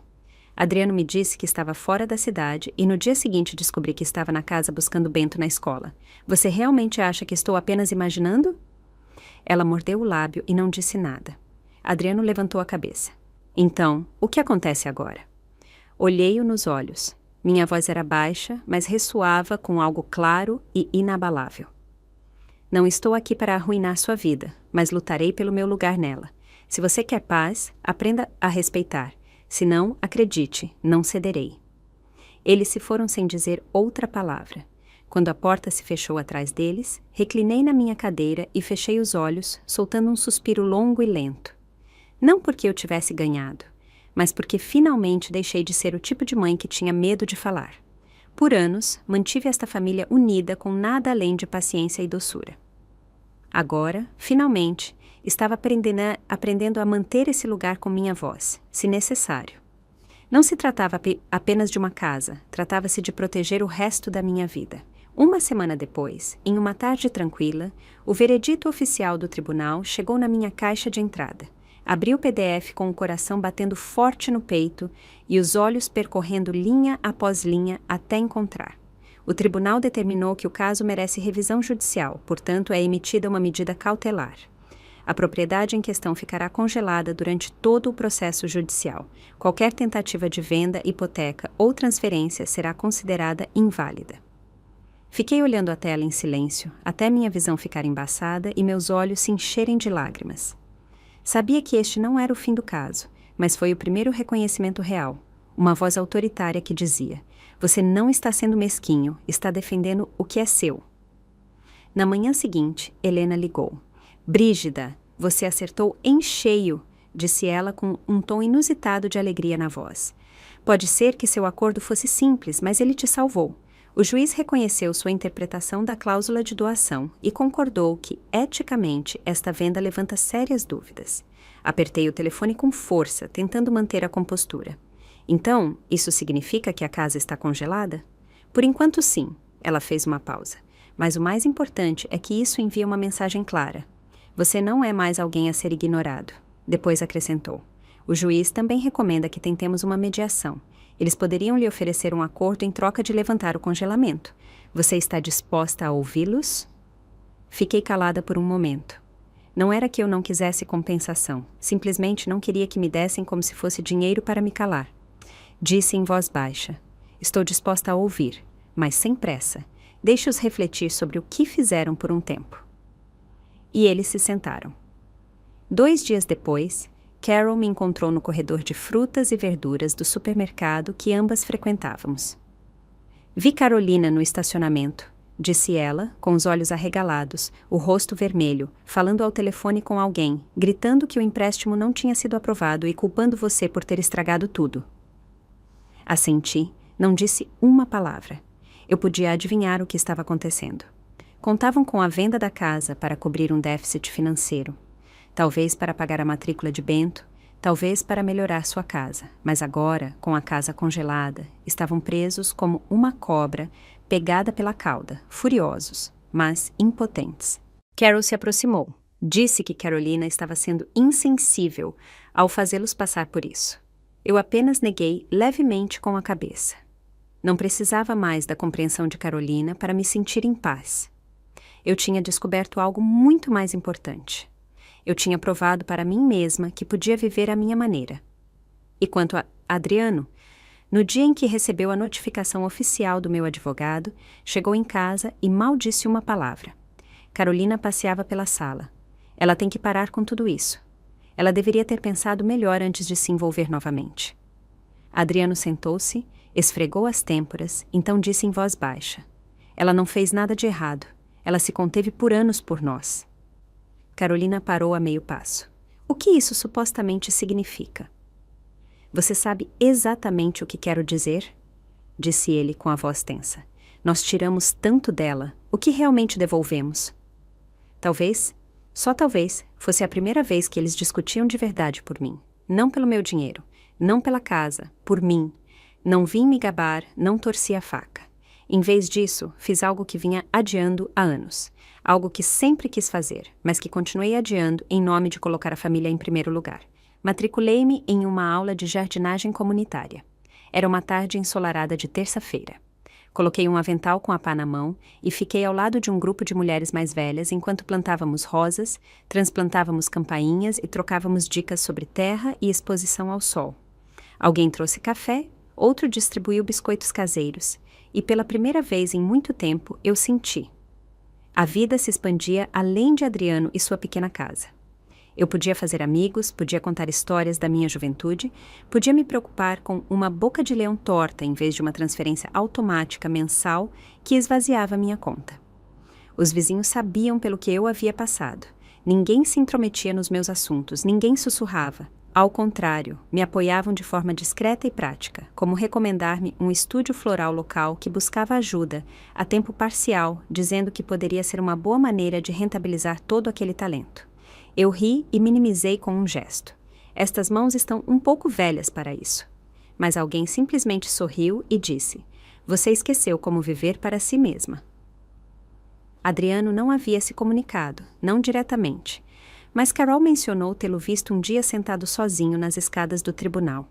A: Adriano me disse que estava fora da cidade e no dia seguinte descobri que estava na casa buscando Bento na escola. Você realmente acha que estou apenas imaginando? Ela mordeu o lábio e não disse nada. Adriano levantou a cabeça. Então, o que acontece agora? Olhei-o nos olhos. Minha voz era baixa, mas ressoava com algo claro e inabalável. Não estou aqui para arruinar sua vida, mas lutarei pelo meu lugar nela. Se você quer paz, aprenda a respeitar. Se não, acredite, não cederei. Eles se foram sem dizer outra palavra. Quando a porta se fechou atrás deles, reclinei na minha cadeira e fechei os olhos, soltando um suspiro longo e lento. Não porque eu tivesse ganhado, mas porque finalmente deixei de ser o tipo de mãe que tinha medo de falar. Por anos, mantive esta família unida com nada além de paciência e doçura. Agora, finalmente, estava aprendendo a manter esse lugar com minha voz, se necessário. Não se tratava apenas de uma casa, tratava-se de proteger o resto da minha vida. 1 semana depois, em uma tarde tranquila, o veredito oficial do tribunal chegou na minha caixa de entrada. Abri o PDF com o coração batendo forte no peito e os olhos percorrendo linha após linha até encontrar. O tribunal determinou que o caso merece revisão judicial, portanto é emitida uma medida cautelar. A propriedade em questão ficará congelada durante todo o processo judicial. Qualquer tentativa de venda, hipoteca ou transferência será considerada inválida. Fiquei olhando a tela em silêncio, até minha visão ficar embaçada e meus olhos se encherem de lágrimas. Sabia que este não era o fim do caso, mas foi o primeiro reconhecimento real. uma voz autoritária que dizia: "Você não está sendo mesquinho, está defendendo o que é seu." Na manhã seguinte, Helena ligou. "Brígida, você acertou em cheio", disse ela com um tom inusitado de alegria na voz. "Pode ser que seu acordo fosse simples, mas ele te salvou. O juiz reconheceu sua interpretação da cláusula de doação e concordou que, eticamente, esta venda levanta sérias dúvidas." Apertei o telefone com força, tentando manter a compostura. "Então, isso significa que a casa está congelada?" "Por enquanto, sim." Ela fez uma pausa. "Mas o mais importante é que isso envia uma mensagem clara. Você não é mais alguém a ser ignorado." Depois acrescentou: "O juiz também recomenda que tentemos uma mediação. Eles poderiam lhe oferecer um acordo em troca de levantar o congelamento. Você está disposta a ouvi-los?" Fiquei calada por um momento. Não era que eu não quisesse compensação, simplesmente não queria que me dessem como se fosse dinheiro para me calar. Disse em voz baixa: "Estou disposta a ouvir, mas sem pressa. Deixe-os refletir sobre o que fizeram por um tempo." E eles se sentaram. 2 dias depois, Carol me encontrou no corredor de frutas e verduras do supermercado que ambas frequentávamos. "Vi Carolina no estacionamento", disse ela, com os olhos arregalados, o rosto vermelho, falando ao telefone com alguém, gritando que o empréstimo não tinha sido aprovado e culpando você por ter estragado tudo. Assenti, não disse uma palavra. Eu podia adivinhar o que estava acontecendo. Contavam com a venda da casa para cobrir um déficit financeiro. Talvez para pagar a matrícula de Bento, talvez para melhorar sua casa, mas agora, com a casa congelada, estavam presos como uma cobra pegada pela cauda, furiosos, mas impotentes. Carol se aproximou. Disse que Carolina estava sendo insensível ao fazê-los passar por isso. Eu apenas neguei levemente com a cabeça. Não precisava mais da compreensão de Carolina para me sentir em paz. Eu tinha descoberto algo muito mais importante. Eu tinha provado para mim mesma que podia viver à minha maneira. E quanto a Adriano, no dia em que recebeu a notificação oficial do meu advogado, chegou em casa e mal disse uma palavra. Carolina passeava pela sala. Ela tem que parar com tudo isso. Ela deveria ter pensado melhor antes de se envolver novamente. Adriano sentou-se, esfregou as têmporas, então disse em voz baixa: "Ela não fez nada de errado. Ela se conteve por anos por nós." Carolina parou a meio passo. "O que isso supostamente significa?" "Você sabe exatamente o que quero dizer?" disse ele com a voz tensa. "Nós tiramos tanto dela. O que realmente devolvemos?" Talvez, só talvez, fosse a primeira vez que eles discutiam de verdade por mim. Não pelo meu dinheiro, não pela casa, por mim. Não vim me gabar, não torci a faca. Em vez disso, fiz algo que vinha adiando há anos. Algo que sempre quis fazer, mas que continuei adiando em nome de colocar a família em primeiro lugar. Matriculei-me em uma aula de jardinagem comunitária. Era uma tarde ensolarada de terça-feira. Coloquei um avental com a pá na mão e fiquei ao lado de um grupo de mulheres mais velhas enquanto plantávamos rosas, transplantávamos campainhas e trocávamos dicas sobre terra e exposição ao sol. Alguém trouxe café, outro distribuiu biscoitos caseiros, e pela primeira vez em muito tempo eu senti. A vida se expandia além de Adriano e sua pequena casa. Eu podia fazer amigos, podia contar histórias da minha juventude, podia me preocupar com uma boca de leão torta em vez de uma transferência automática mensal que esvaziava minha conta. Os vizinhos sabiam pelo que eu havia passado. Ninguém se intrometia nos meus assuntos, ninguém sussurrava. Ao contrário, me apoiavam de forma discreta e prática, como recomendar-me um estúdio floral local que buscava ajuda, a tempo parcial, dizendo que poderia ser uma boa maneira de rentabilizar todo aquele talento. Eu ri e minimizei com um gesto. Estas mãos estão um pouco velhas para isso. Mas alguém simplesmente sorriu e disse: "Você esqueceu como viver para si mesma." Adriano não havia se comunicado, não diretamente, mas Carol mencionou tê-lo visto um dia sentado sozinho nas escadas do tribunal.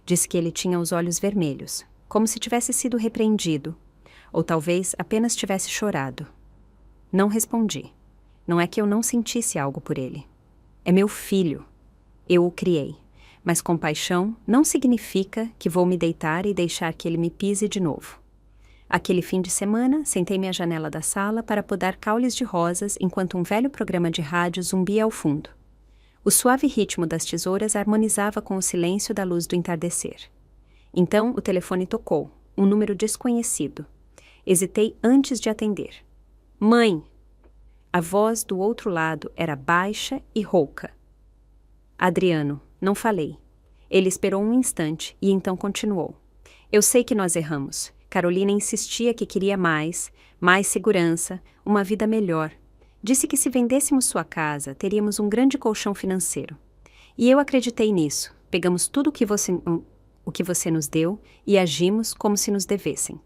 A: Disse que ele tinha os olhos vermelhos, como se tivesse sido repreendido, ou talvez apenas tivesse chorado. Não respondi. Não é que eu não sentisse algo por ele. É meu filho. Eu o criei. Mas compaixão não significa que vou me deitar e deixar que ele me pise de novo. Aquele fim de semana, sentei-me à janela da sala para podar caules de rosas enquanto um velho programa de rádio zumbia ao fundo. O suave ritmo das tesouras harmonizava com o silêncio da luz do entardecer. Então o telefone tocou, um número desconhecido. Hesitei antes de atender. Mãe! A voz do outro lado era baixa e rouca. Adriano, não falei. Ele esperou um instante e então continuou. Eu sei que nós erramos. Carolina insistia que queria mais segurança, uma vida melhor. Disse que se vendêssemos sua casa, teríamos um grande colchão financeiro. E eu acreditei nisso. Pegamos tudo o que você nos deu e agimos como se nos devessem.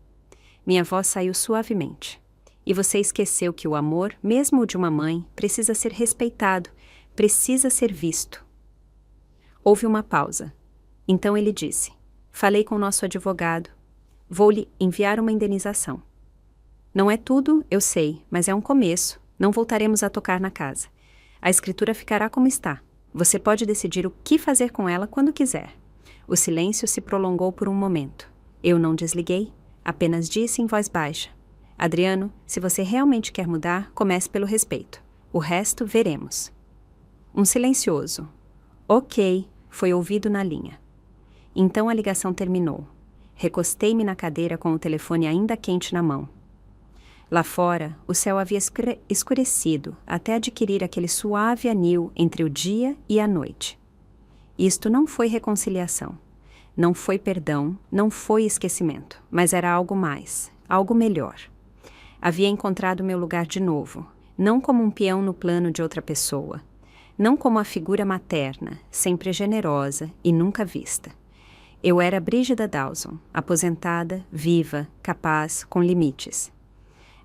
A: Minha voz saiu suavemente. E você esqueceu que o amor, mesmo o de uma mãe, precisa ser respeitado, precisa ser visto. Houve uma pausa. Então ele disse: falei com o nosso advogado. Vou lhe enviar uma indenização. Não é tudo, eu sei, mas é um começo. Não voltaremos a tocar na casa. A escritura ficará como está. Você pode decidir o que fazer com ela quando quiser. O silêncio se prolongou por um momento. Eu não desliguei, apenas disse em voz baixa: Adriano, se você realmente quer mudar, comece pelo respeito. O resto veremos. Um silencioso ok foi ouvido na linha. Então a ligação terminou. Recostei-me na cadeira com o telefone ainda quente na mão. Lá fora, o céu havia escurecido até adquirir aquele suave anil entre o dia e a noite. Isto não foi reconciliação, não foi perdão, não foi esquecimento, mas era algo mais, algo melhor. Havia encontrado meu lugar de novo, não como um peão no plano de outra pessoa, não como a figura materna, sempre generosa e nunca vista. Eu era Brígida Dawson, aposentada, viva, capaz, com limites.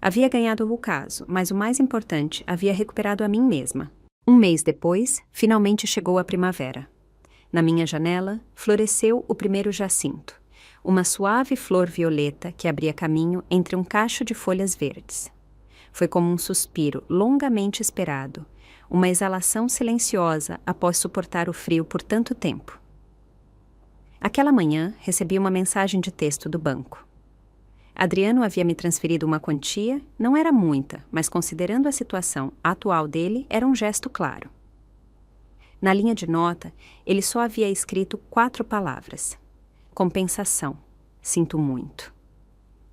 A: Havia ganhado o caso, mas o mais importante, havia recuperado a mim mesma. Um mês depois, finalmente chegou a primavera. Na minha janela, floresceu o primeiro jacinto, uma suave flor violeta que abria caminho entre um cacho de folhas verdes. Foi como um suspiro longamente esperado, uma exalação silenciosa após suportar o frio por tanto tempo. Aquela manhã, recebi uma mensagem de texto do banco. Adriano havia me transferido uma quantia, não era muita, mas considerando a situação atual dele, era um gesto claro. Na linha de nota, ele só havia escrito 4 palavras. Compensação. Sinto muito.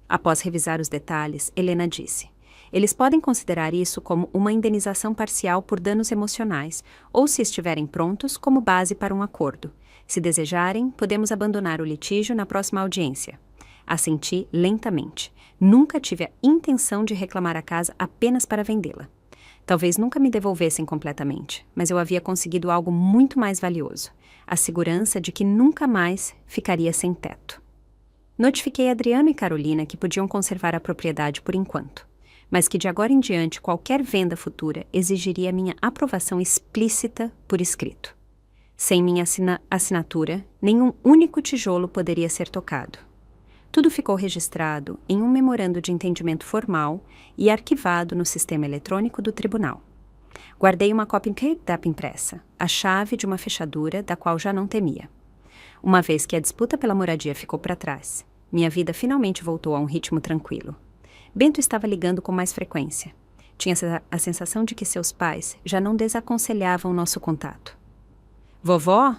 A: Após revisar os detalhes, Helena disse: eles podem considerar isso como uma indenização parcial por danos emocionais, ou, se estiverem prontos, como base para um acordo. Se desejarem, podemos abandonar o litígio na próxima audiência. Assenti lentamente. Nunca tive a intenção de reclamar a casa apenas para vendê-la. Talvez nunca me devolvessem completamente, mas eu havia conseguido algo muito mais valioso: a segurança de que nunca mais ficaria sem teto. Notifiquei Adriano e Carolina que podiam conservar a propriedade por enquanto, mas que de agora em diante qualquer venda futura exigiria minha aprovação explícita por escrito. Sem minha assinatura, nenhum único tijolo poderia ser tocado. Tudo ficou registrado em um memorando de entendimento formal e arquivado no sistema eletrônico do tribunal. Guardei uma cópia da impressa, a chave de uma fechadura da qual já não temia. Uma vez que a disputa pela moradia ficou para trás, minha vida finalmente voltou a um ritmo tranquilo. Bento estava ligando com mais frequência. Tinha a sensação de que seus pais já não desaconselhavam o nosso contato. Vovó?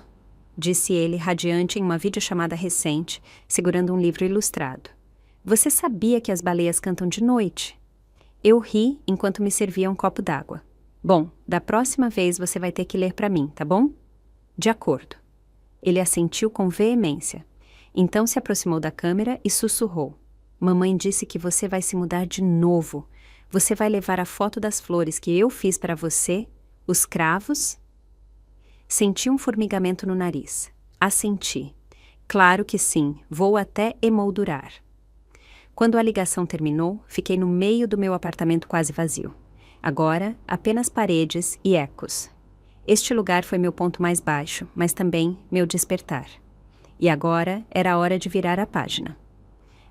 A: Disse ele, radiante em uma videochamada recente, segurando um livro ilustrado. Você sabia que as baleias cantam de noite? Eu ri enquanto me servia um copo d'água. Bom, da próxima vez você vai ter que ler para mim, tá bom? De acordo. Ele assentiu com veemência. Então se aproximou da câmera e sussurrou. Mamãe disse que você vai se mudar de novo. Você vai levar a foto das flores que eu fiz para você, os cravos. Senti um formigamento no nariz. Assenti. Claro que sim, vou até emoldurar. Quando a ligação terminou, fiquei no meio do meu apartamento quase vazio. Agora, apenas paredes e ecos. Este lugar foi meu ponto mais baixo, mas também meu despertar. E agora era a hora de virar a página.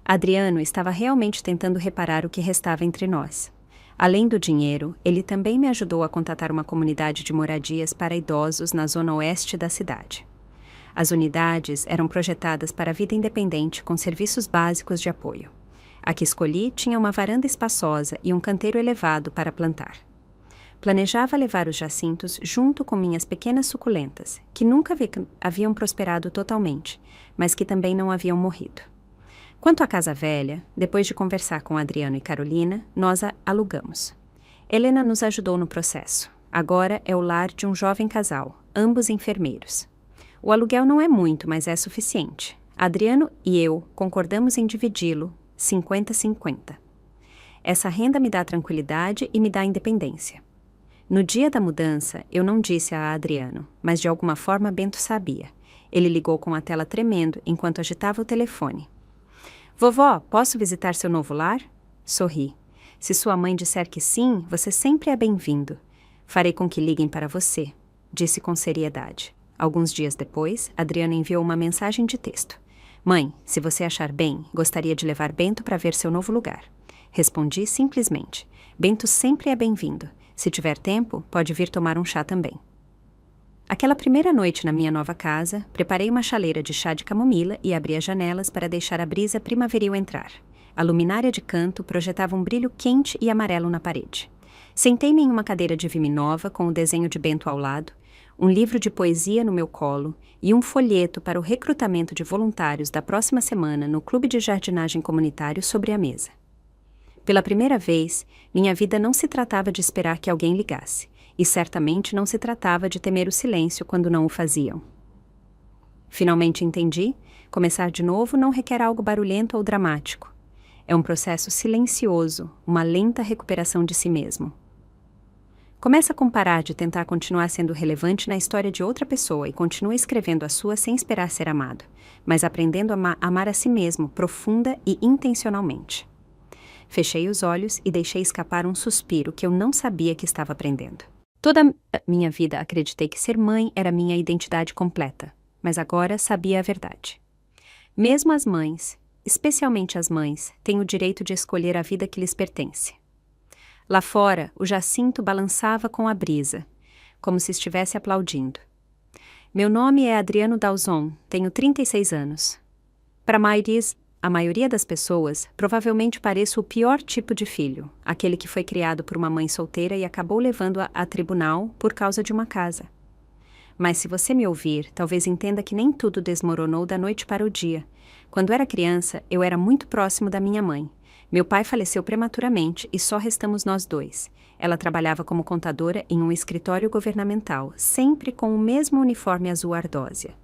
A: Adriano estava realmente tentando reparar o que restava entre nós. Além do dinheiro, ele também me ajudou a contatar uma comunidade de moradias para idosos na zona oeste da cidade. As unidades eram projetadas para a vida independente com serviços básicos de apoio. A que escolhi tinha uma varanda espaçosa e um canteiro elevado para plantar. Planejava levar os jacintos junto com minhas pequenas suculentas, que nunca haviam prosperado totalmente, mas que também não haviam morrido. Quanto à casa velha, depois de conversar com Adriano e Carolina, nós a alugamos. Helena nos ajudou no processo. Agora é o lar de um jovem casal, ambos enfermeiros. O aluguel não é muito, mas é suficiente. Adriano e eu concordamos em dividi-lo 50-50. Essa renda me dá tranquilidade e me dá independência. No dia da mudança, eu não disse a Adriano, mas de alguma forma Bento sabia. Ele ligou com a tela tremendo enquanto agitava o telefone. Vovó, posso visitar seu novo lar? Sorri. Se sua mãe disser que sim, você sempre é bem-vindo. Farei com que liguem para você, disse com seriedade. Alguns dias depois, Adriano enviou uma mensagem de texto. Mãe, se você achar bem, gostaria de levar Bento para ver seu novo lugar. Respondi simplesmente. Bento sempre é bem-vindo. Se tiver tempo, pode vir tomar um chá também. Aquela primeira noite na minha nova casa, preparei uma chaleira de chá de camomila e abri as janelas para deixar a brisa primaveril entrar. A luminária de canto projetava um brilho quente e amarelo na parede. Sentei-me em uma cadeira de vime nova com o desenho de Bento ao lado, um livro de poesia no meu colo e um folheto para o recrutamento de voluntários da próxima semana no Clube de Jardinagem Comunitário sobre a mesa. Pela primeira vez, minha vida não se tratava de esperar que alguém ligasse, e certamente não se tratava de temer o silêncio quando não o faziam. Finalmente entendi, começar de novo não requer algo barulhento ou dramático. É um processo silencioso, uma lenta recuperação de si mesmo. Começa a comparar de tentar continuar sendo relevante na história de outra pessoa e continua escrevendo a sua sem esperar ser amado, mas aprendendo a amar a si mesmo profunda e intencionalmente. Fechei os olhos e deixei escapar um suspiro que eu não sabia que estava aprendendo. Toda a minha vida acreditei que ser mãe era minha identidade completa, mas agora sabia a verdade. Mesmo as mães, especialmente as mães, têm o direito de escolher a vida que lhes pertence. Lá fora, o jacinto balançava com a brisa, como se estivesse aplaudindo. Meu nome é Adriano Dalzon, tenho 36 anos. Para a maioria das pessoas, provavelmente pareço o pior tipo de filho, aquele que foi criado por uma mãe solteira e acabou levando-a a tribunal por causa de uma casa. Mas se você me ouvir, talvez entenda que nem tudo desmoronou da noite para o dia. Quando era criança, eu era muito próximo da minha mãe. Meu pai faleceu prematuramente e só restamos nós dois. Ela trabalhava como contadora em um escritório governamental, sempre com o mesmo uniforme azul ardósia,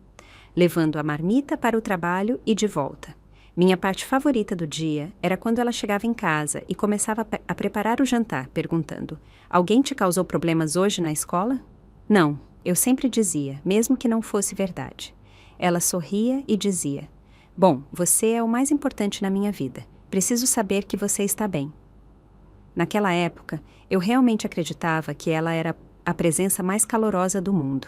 A: levando a marmita para o trabalho e de volta. Minha parte favorita do dia era quando ela chegava em casa e começava a preparar o jantar, perguntando: alguém te causou problemas hoje na escola? Não, eu sempre dizia, mesmo que não fosse verdade. Ela sorria e dizia: bom, você é o mais importante na minha vida. Preciso saber que você está bem. Naquela época, eu realmente acreditava que ela era a presença mais calorosa do mundo.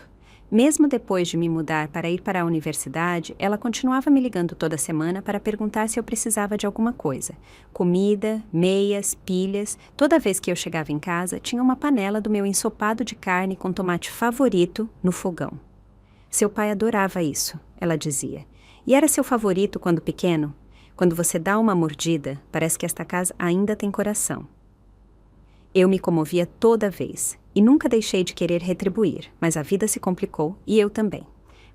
A: Mesmo depois de me mudar para ir para a universidade, ela continuava me ligando toda semana para perguntar se eu precisava de alguma coisa. Comida, meias, pilhas. Toda vez que eu chegava em casa, tinha uma panela do meu ensopado de carne com tomate favorito no fogão. Seu pai adorava isso, ela dizia. E era seu favorito quando pequeno? Quando você dá uma mordida, parece que esta casa ainda tem coração. Eu me comovia toda vez, e nunca deixei de querer retribuir, mas a vida se complicou, e eu também.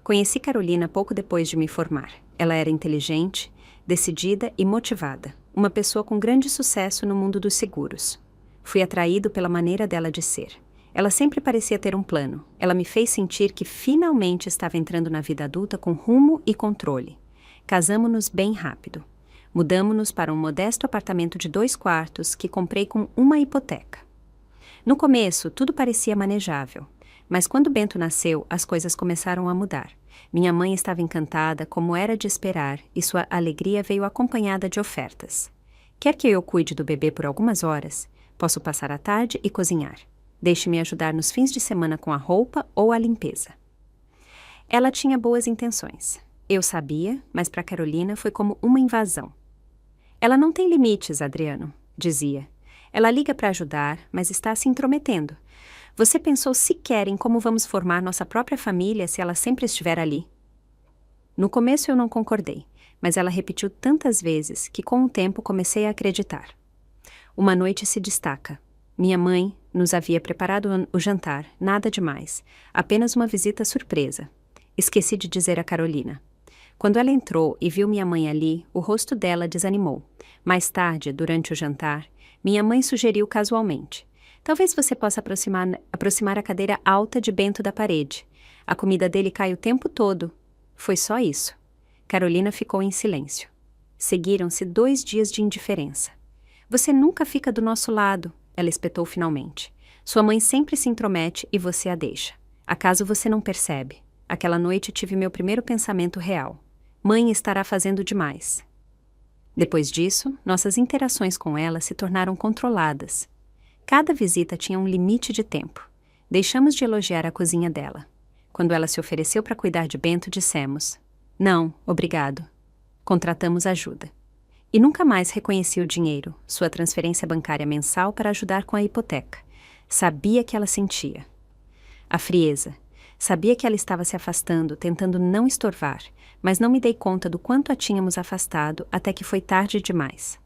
A: Conheci Carolina pouco depois de me formar. Ela era inteligente, decidida e motivada, uma pessoa com grande sucesso no mundo dos seguros. Fui atraído pela maneira dela de ser. Ela sempre parecia ter um plano. Ela me fez sentir que finalmente estava entrando na vida adulta com rumo e controle. Casamo-nos bem rápido. Mudamo-nos para um modesto apartamento de 2 quartos que comprei com uma hipoteca. No começo, tudo parecia manejável, mas quando Bento nasceu, as coisas começaram a mudar. Minha mãe estava encantada, como era de esperar, e sua alegria veio acompanhada de ofertas. Quer que eu cuide do bebê por algumas horas? Posso passar a tarde e cozinhar. Deixe-me ajudar nos fins de semana com a roupa ou a limpeza. Ela tinha boas intenções. Eu sabia, mas para Carolina foi como uma invasão. Ela não tem limites, Adriano, dizia. Ela liga para ajudar, mas está se intrometendo. Você pensou sequer em como vamos formar nossa própria família se ela sempre estiver ali? No começo eu não concordei, mas ela repetiu tantas vezes que com o tempo comecei a acreditar. Uma noite se destaca. Minha mãe nos havia preparado o jantar, nada demais, apenas uma visita surpresa. Esqueci de dizer a Carolina. Quando ela entrou e viu minha mãe ali, o rosto dela desanimou. Mais tarde, durante o jantar, minha mãe sugeriu casualmente: talvez você possa aproximar a cadeira alta de Bento da parede. A comida dele cai o tempo todo. Foi só isso. Carolina ficou em silêncio. Seguiram-se 2 dias de indiferença. Você nunca fica do nosso lado, ela espetou finalmente. Sua mãe sempre se intromete e você a deixa. Acaso você não percebe? Aquela noite tive meu primeiro pensamento real. Mãe estará fazendo demais. Depois disso, nossas interações com ela se tornaram controladas. Cada visita tinha um limite de tempo. Deixamos de elogiar a cozinha dela. Quando ela se ofereceu para cuidar de Bento, dissemos: não, obrigado. Contratamos ajuda. E nunca mais reconheci o dinheiro, sua transferência bancária mensal para ajudar com a hipoteca. Sabia que ela sentia. A frieza. Sabia que ela estava se afastando, tentando não estorvar, mas não me dei conta do quanto a tínhamos afastado até que foi tarde demais.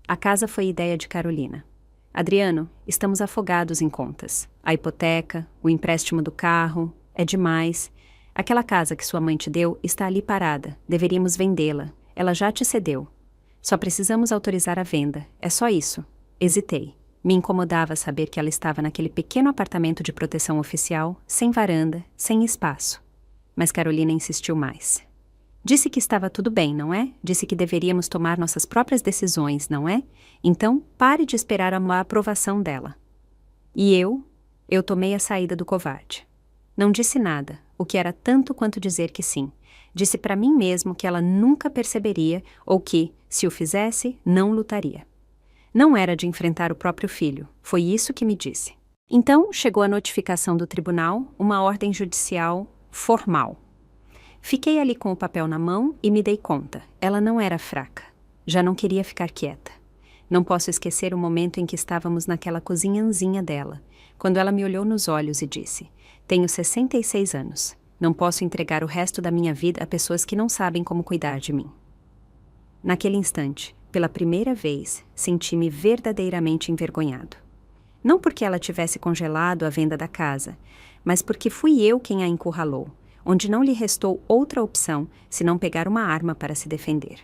A: A casa foi ideia de Carolina. Adriano, estamos afogados em contas. A hipoteca, o empréstimo do carro, é demais. Aquela casa que sua mãe te deu está ali parada. Deveríamos vendê-la. Ela já te cedeu. Só precisamos autorizar a venda. É só isso. Hesitei. Me incomodava saber que ela estava naquele pequeno apartamento de proteção oficial, sem varanda, sem espaço. Mas Carolina insistiu mais. Disse que estava tudo bem, não é? Disse que deveríamos tomar nossas próprias decisões, não é? Então, pare de esperar a aprovação dela. E eu tomei a saída do covarde. Não disse nada, o que era tanto quanto dizer que sim. Disse para mim mesmo que ela nunca perceberia ou que, se o fizesse, não lutaria. Não era de enfrentar o próprio filho, foi isso que me disse. Então chegou a notificação do tribunal, uma ordem judicial formal. Fiquei ali com o papel na mão e me dei conta, ela não era fraca. Já não queria ficar quieta. Não posso esquecer o momento em que estávamos naquela cozinhazinha dela, quando ela me olhou nos olhos e disse: tenho 66 anos. Não posso entregar o resto da minha vida a pessoas que não sabem como cuidar de mim. Naquele instante, pela primeira vez, senti-me verdadeiramente envergonhado. Não porque ela tivesse congelado a venda da casa, mas porque fui eu quem a encurralou, onde não lhe restou outra opção senão pegar uma arma para se defender.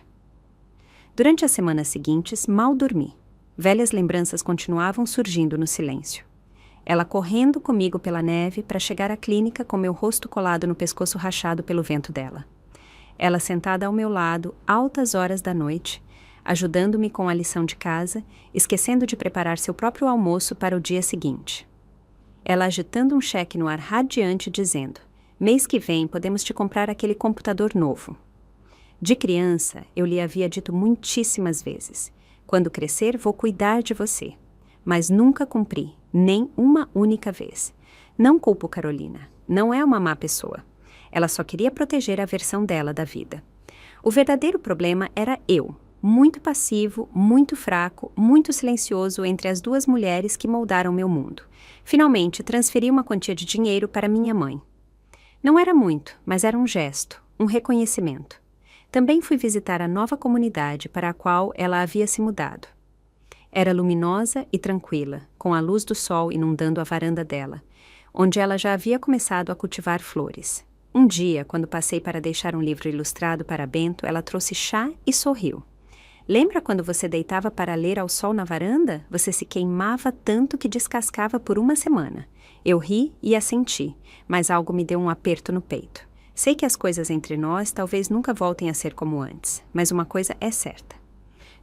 A: Durante as semanas seguintes, mal dormi. Velhas lembranças continuavam surgindo no silêncio. Ela correndo comigo pela neve para chegar à clínica com meu rosto colado no pescoço rachado pelo vento dela. Ela sentada ao meu lado, altas horas da noite, ajudando-me com a lição de casa, esquecendo de preparar seu próprio almoço para o dia seguinte. Ela agitando um cheque no ar radiante, dizendo: mês que vem podemos te comprar aquele computador novo. De criança, eu lhe havia dito muitíssimas vezes: quando crescer, vou cuidar de você. Mas nunca cumpri, nem uma única vez. Não culpo Carolina, não é uma má pessoa. Ela só queria proteger a versão dela da vida. O verdadeiro problema era eu, muito passivo, muito fraco, muito silencioso entre as 2 mulheres que moldaram meu mundo. Finalmente, transferi uma quantia de dinheiro para minha mãe. Não era muito, mas era um gesto, um reconhecimento. Também fui visitar a nova comunidade para a qual ela havia se mudado. Era luminosa e tranquila, com a luz do sol inundando a varanda dela, onde ela já havia começado a cultivar flores. Um dia, quando passei para deixar um livro ilustrado para Bento, ela trouxe chá e sorriu. Lembra quando você deitava para ler ao sol na varanda? Você se queimava tanto que descascava por uma semana. Eu ri e assenti, mas algo me deu um aperto no peito. Sei que as coisas entre nós talvez nunca voltem a ser como antes, mas uma coisa é certa.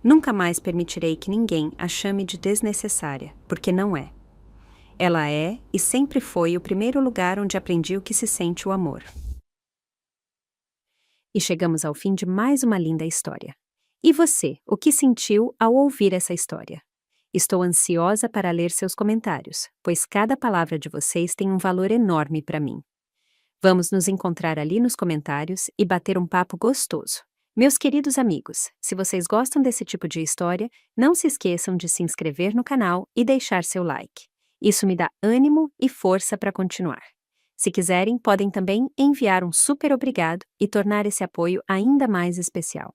A: Nunca mais permitirei que ninguém a chame de desnecessária, porque não é. Ela é e sempre foi o primeiro lugar onde aprendi o que se sente o amor. E chegamos ao fim de mais uma linda história. E você, o que sentiu ao ouvir essa história? Estou ansiosa para ler seus comentários, pois cada palavra de vocês tem um valor enorme para mim. Vamos nos encontrar ali nos comentários e bater um papo gostoso. Meus queridos amigos, se vocês gostam desse tipo de história, não se esqueçam de se inscrever no canal e deixar seu like. Isso me dá ânimo e força para continuar. Se quiserem, podem também enviar um super obrigado e tornar esse apoio ainda mais especial.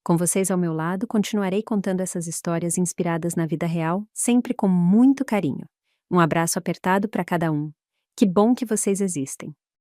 A: Com vocês ao meu lado, continuarei contando essas histórias inspiradas na vida real, sempre com muito carinho. Um abraço apertado para cada um. Que bom que vocês existem.